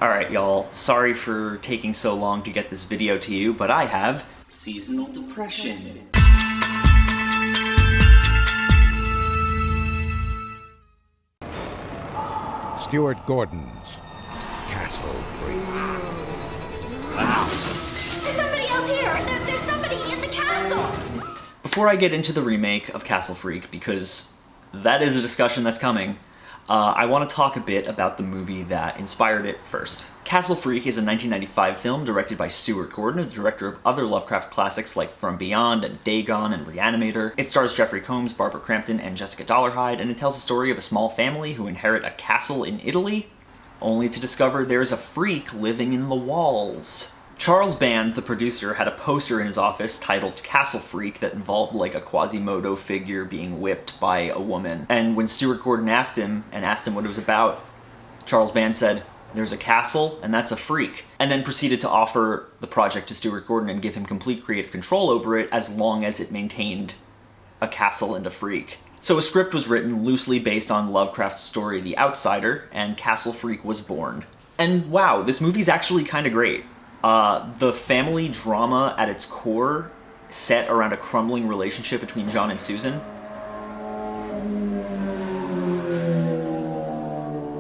Alright y'all, sorry for taking so long to get this video to you, but I have seasonal depression. Stuart Gordon's Castle Freak. There's somebody else here! There's somebody in the castle! Before I get into the remake of Castle Freak, because that is a discussion that's coming, I want to talk a bit about the movie that inspired it first. Castle Freak is a 1995 film directed by Stuart Gordon, the director of other Lovecraft classics like From Beyond and Dagon and Reanimator. It stars Jeffrey Combs, Barbara Crampton, and Jessica Dollarhide, and it tells the story of a small family who inherit a castle in Italy, only to discover there's a freak living in the walls. Charles Band, the producer, had a poster in his office titled Castle Freak that involved like a Quasimodo figure being whipped by a woman. And when Stuart Gordon asked him what it was about, Charles Band said, "There's a castle, and that's a freak," and then proceeded to offer the project to Stuart Gordon and give him complete creative control over it as long as it maintained a castle and a freak. So a script was written loosely based on Lovecraft's story The Outsider, and Castle Freak was born. And wow, this movie's actually kind of great. The family drama at its core, set around a crumbling relationship between John and Susan.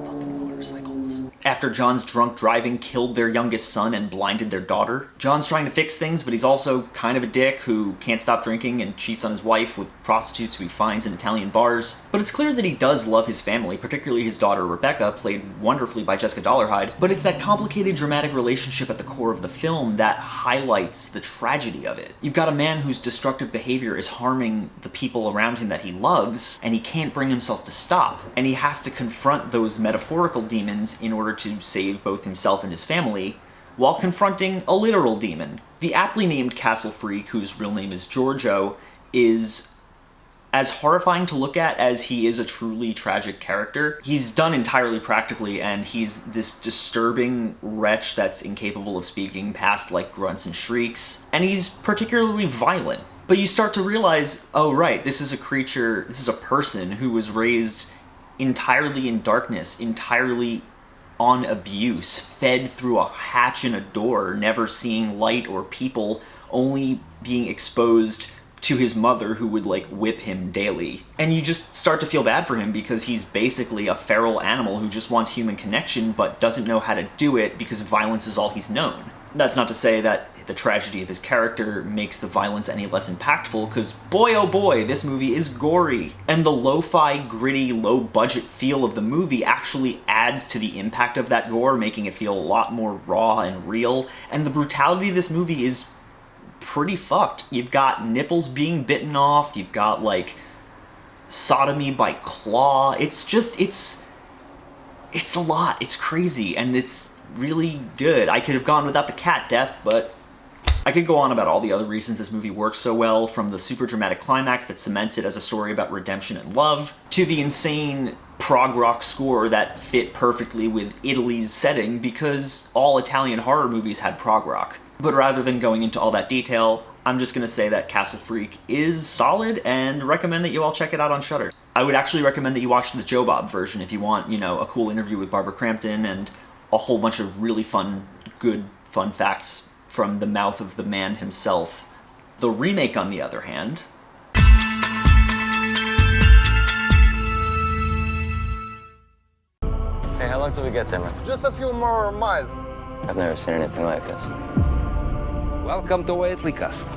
Fucking motorcycles. After John's drunk driving killed their youngest son and blinded their daughter, John's trying to fix things, but he's also kind of a dick who can't stop drinking and cheats on his wife with prostitutes who he finds in Italian bars. But it's clear that he does love his family, particularly his daughter Rebecca, played wonderfully by Jessica Dollarhide, but it's that complicated dramatic relationship at the core of the film that highlights the tragedy of it. You've got a man whose destructive behavior is harming the people around him that he loves, and he can't bring himself to stop, and he has to confront those metaphorical demons in order to save both himself and his family, while confronting a literal demon. The aptly named Castle Freak, whose real name is Giorgio, is as horrifying to look at as he is a truly tragic character. He's done entirely practically, and he's this disturbing wretch that's incapable of speaking past like grunts and shrieks, and he's particularly violent. But you start to realize, oh right, this is a creature, this is a person who was raised entirely in darkness, entirely on abuse, fed through a hatch in a door, never seeing light or people, only being exposed to his mother who would like whip him daily. And you just start to feel bad for him because he's basically a feral animal who just wants human connection but doesn't know how to do it because violence is all he's known. That's not to say that the tragedy of his character makes the violence any less impactful, because boy oh boy, this movie is gory. And the lo-fi, gritty, low-budget feel of the movie actually adds to the impact of that gore, making it feel a lot more raw and real. And the brutality of this movie is pretty fucked. You've got nipples being bitten off, you've got like sodomy by claw. It's just, it's a lot. It's crazy, and it's really good. I could have gone without the cat death, but I could go on about all the other reasons this movie works so well, from the super dramatic climax that cements it as a story about redemption and love, to the insane prog rock score that fit perfectly with Italy's setting, because all Italian horror movies had prog rock. But rather than going into all that detail, I'm just gonna say that Castle Freak is solid and recommend that you all check it out on Shudder. I would actually recommend that you watch the Joe Bob version if you want, you know, a cool interview with Barbara Crampton and a whole bunch of really fun facts from the mouth of the man himself. The remake, on the other hand, Hey, how long till we get there, man? Just a few more miles. I've never seen anything like this. Welcome to Waitley Castle.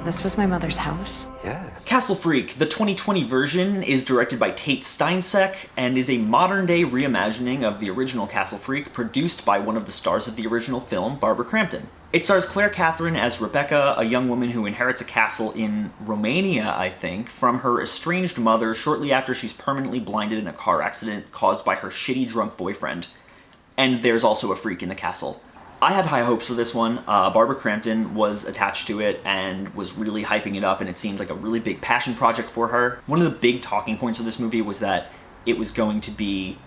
This was my mother's house? Yes. Castle Freak, the 2020 version, is directed by Tate Steinseck and is a modern-day reimagining of the original Castle Freak, produced by one of the stars of the original film, Barbara Crampton. It stars Claire Catherine as Rebecca, a young woman who inherits a castle in Romania, I think, from her estranged mother shortly after she's permanently blinded in a car accident caused by her shitty drunk boyfriend. And there's also a freak in the castle. I had high hopes for this one. Barbara Crampton was attached to it and was really hyping it up, and it seemed like a really big passion project for her. One of the big talking points of this movie was that it was going to be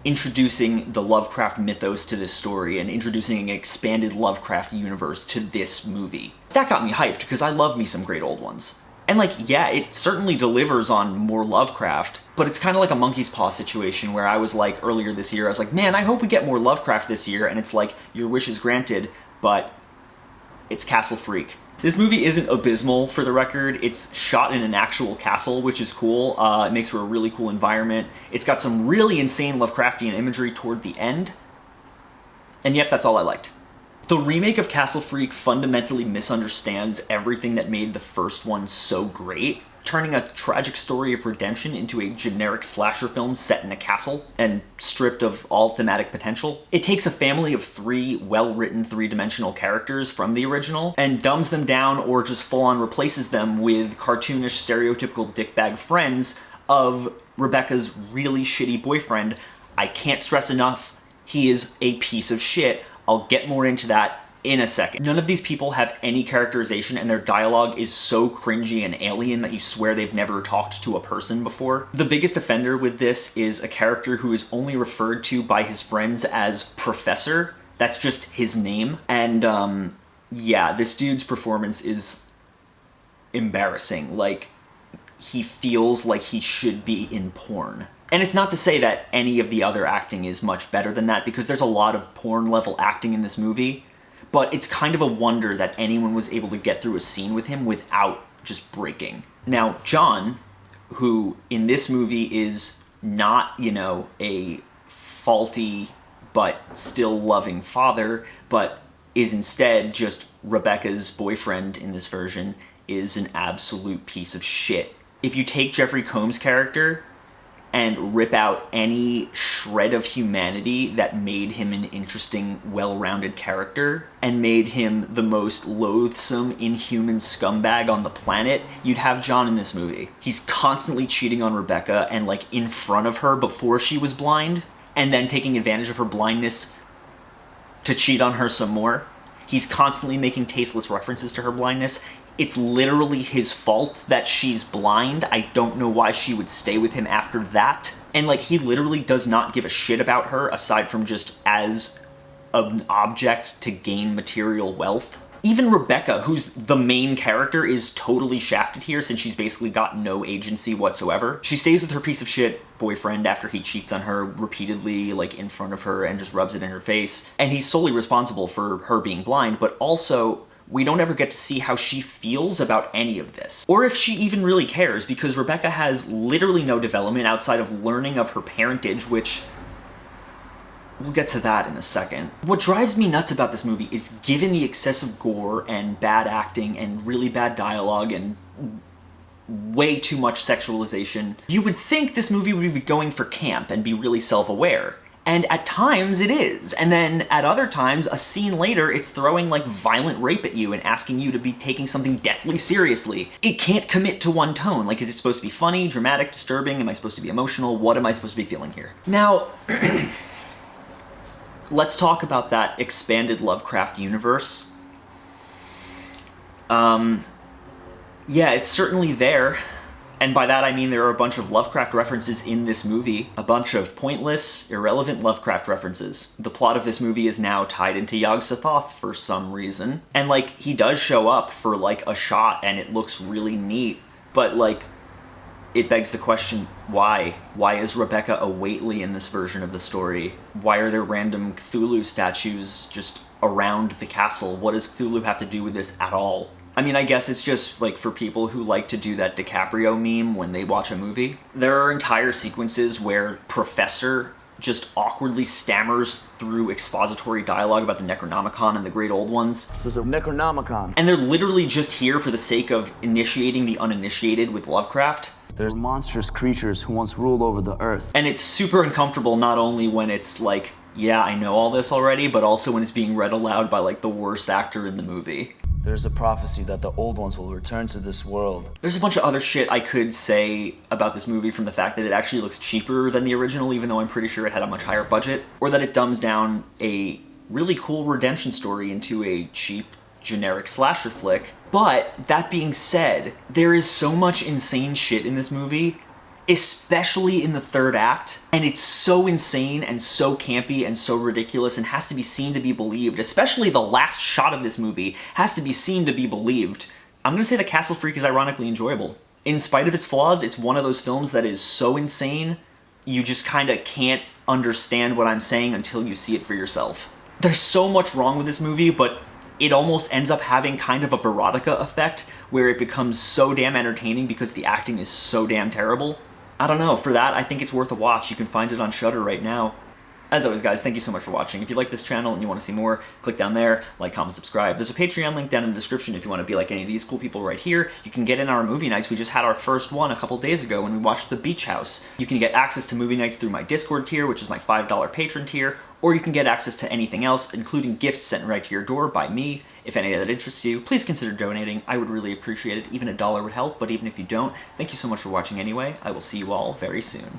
introducing the Lovecraft mythos to this story and introducing an expanded Lovecraft universe to this movie. That got me hyped, because I love me some great old ones. And like, yeah, it certainly delivers on more Lovecraft, but it's kind of like a monkey's paw situation where I was like, earlier this year, I was like, man, I hope we get more Lovecraft this year, and it's like, your wish is granted, but it's Castle Freak. This movie isn't abysmal, for the record. It's shot in an actual castle, which is cool. It makes for a really cool environment. It's got some really insane Lovecraftian imagery toward the end. And yep, that's all I liked. The remake of Castle Freak fundamentally misunderstands everything that made the first one so great, turning a tragic story of redemption into a generic slasher film set in a castle and stripped of all thematic potential. It takes a family of 3 well-written 3-dimensional characters from the original and dumbs them down or just full-on replaces them with cartoonish, stereotypical dickbag friends of Rebecca's really shitty boyfriend. I can't stress enough, he is a piece of shit. I'll get more into that in a second. None of these people have any characterization, and their dialogue is so cringy and alien that you swear they've never talked to a person before. The biggest offender with this is a character who is only referred to by his friends as Professor. That's just his name. And yeah, this dude's performance is embarrassing. Like, he feels like he should be in porn. And it's not to say that any of the other acting is much better than that, because there's a lot of porn-level acting in this movie, but it's kind of a wonder that anyone was able to get through a scene with him without just breaking. Now, John, who in this movie is not, you know, a faulty but still loving father, but is instead just Rebecca's boyfriend in this version, is an absolute piece of shit. If you take Jeffrey Combs' character and rip out any shred of humanity that made him an interesting, well-rounded character, and made him the most loathsome, inhuman scumbag on the planet, you'd have John in this movie. He's constantly cheating on Rebecca, and like in front of her before she was blind, and then taking advantage of her blindness to cheat on her some more. He's constantly making tasteless references to her blindness. It's literally his fault that she's blind. I don't know why she would stay with him after that. And like, he literally does not give a shit about her aside from just as an object to gain material wealth. Even Rebecca, who's the main character, is totally shafted here since she's basically got no agency whatsoever. She stays with her piece of shit boyfriend after he cheats on her repeatedly, like in front of her, and just rubs it in her face. And he's solely responsible for her being blind, but also we don't ever get to see how she feels about any of this. Or if she even really cares, because Rebecca has literally no development outside of learning of her parentage, which we'll get to that in a second. What drives me nuts about this movie is, given the excessive gore and bad acting and really bad dialogue and way too much sexualization, you would think this movie would be going for camp and be really self-aware. And at times it is, and then at other times, a scene later, it's throwing like violent rape at you and asking you to be taking something deathly seriously. It can't commit to one tone. Like, is it supposed to be funny, dramatic, disturbing? Am I supposed to be emotional? What am I supposed to be feeling here? Now, let's talk about that expanded Lovecraft universe. Yeah, it's certainly there. And by that I mean there are a bunch of Lovecraft references in this movie. A bunch of pointless, irrelevant Lovecraft references. The plot of this movie is now tied into Yog-Sothoth for some reason. And like, he does show up for like a shot and it looks really neat. But like, it begs the question, why? Why is Rebecca a Waitley in this version of the story? Why are there random Cthulhu statues just around the castle? What does Cthulhu have to do with this at all? I mean, I guess it's just, like, for people who like to do that DiCaprio meme when they watch a movie. There are entire sequences where Professor just awkwardly stammers through expository dialogue about the Necronomicon and the Great Old Ones. This is a Necronomicon. And they're literally just here for the sake of initiating the uninitiated with Lovecraft. There's monstrous creatures who once ruled over the earth. And it's super uncomfortable not only when it's like, yeah, I know all this already, but also when it's being read aloud by, like, the worst actor in the movie. There's a prophecy that the old ones will return to this world. There's a bunch of other shit I could say about this movie, from the fact that it actually looks cheaper than the original, even though I'm pretty sure it had a much higher budget, or that it dumbs down a really cool redemption story into a cheap, generic slasher flick. But, that being said, there is so much insane shit in this movie, especially in the third act, and it's so insane and so campy and so ridiculous and has to be seen to be believed. Especially the last shot of this movie has to be seen to be believed. I'm gonna say that Castle Freak is ironically enjoyable. In spite of its flaws, it's one of those films that is so insane, you just kinda can't understand what I'm saying until you see it for yourself. There's so much wrong with this movie, but it almost ends up having kind of a Veronica effect, where it becomes so damn entertaining because the acting is so damn terrible. I don't know, for that, I think it's worth a watch. You can find it on Shudder right now. As always, guys, thank you so much for watching. If you like this channel and you want to see more, click down there, like, comment, subscribe. There's a Patreon link down in the description if you want to be like any of these cool people right here. You can get in our movie nights. We just had our first one a couple days ago when we watched The Beach House. You can get access to movie nights through my Discord tier, which is my $5 patron tier, or you can get access to anything else, including gifts sent right to your door by me. If any of that interests you, please consider donating. I would really appreciate it. Even $1 would help, but even if you don't, thank you so much for watching anyway. I will see you all very soon.